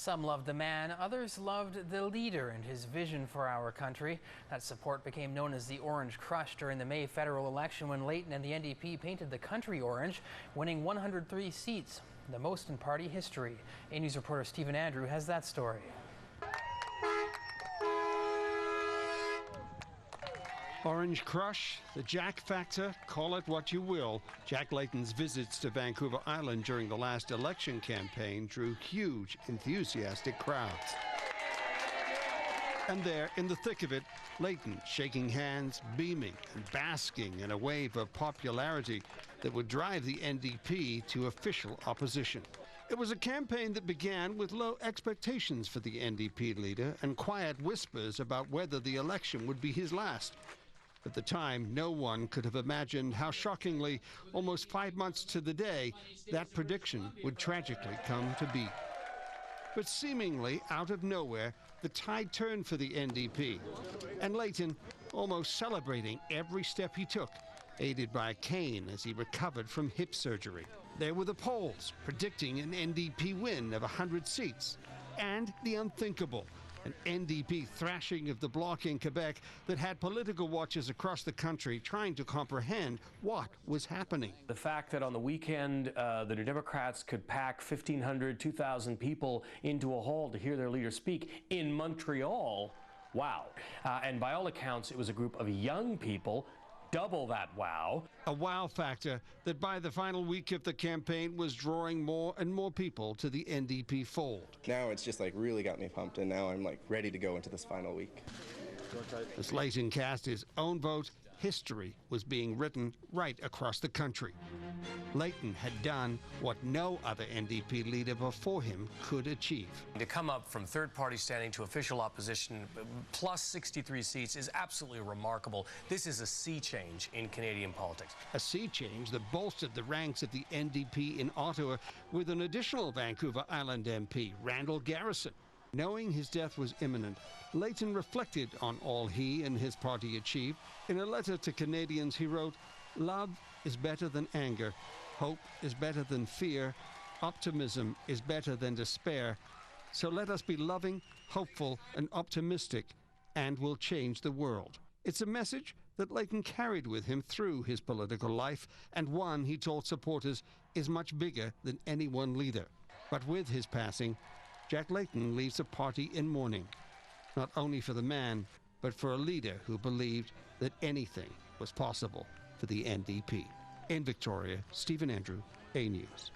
Some loved the man, others loved the leader and his vision for our country. That support became known as the Orange Crush during the May federal election when Layton and the NDP painted the country orange, winning 103 seats, the most in party history. A News reporter Stephen Andrew has that story. Orange Crush, the Jack Factor, call it what you will. Jack Layton's visits to Vancouver Island during the last election campaign drew huge, enthusiastic crowds. And there, in the thick of it, Layton shaking hands, beaming and basking in a wave of popularity that would drive the NDP to official opposition. It was a campaign that began with low expectations for the NDP leader and quiet whispers about whether the election would be his last. At the time, no one could have imagined how shockingly, almost 5 months to the day, that prediction would tragically come to be. But seemingly out of nowhere, the tide turned for the NDP, and Layton almost celebrating every step he took, aided by a cane as he recovered from hip surgery. There were the polls predicting an NDP win of 100 seats, and the unthinkable, an NDP thrashing of the Bloc in Quebec that had political watchers across the country trying to comprehend what was happening. The fact that on the weekend the New Democrats could pack 1,500, 2,000 people into a hall to hear their leader speak in Montreal, wow. And by all accounts, it was a group of young people, double that wow. A wow factor that by the final week of the campaign was drawing more and more people to the NDP fold. Now it's just like really got me pumped, and now I'm like ready to go into this final week. As Layton cast his own vote, history was being written right across the country. Layton had done what no other NDP leader before him could achieve. To come up from third-party standing to official opposition, plus 63 seats, is absolutely remarkable. This is a sea change in Canadian politics. A sea change that bolstered the ranks of the NDP in Ottawa with an additional Vancouver Island MP, Randall Garrison. Knowing his death was imminent, Layton reflected on all he and his party achieved. In a letter to Canadians, he wrote, "Love is better than anger. Hope is better than fear. Optimism is better than despair. So let us be loving, hopeful, and optimistic, and we'll change the world." It's a message that Layton carried with him through his political life, and one, he told supporters, is much bigger than any one leader. But with his passing, Jack Layton leaves the party in mourning, not only for the man, but for a leader who believed that anything was possible for the NDP. In Victoria, Stephen Andrew, A News.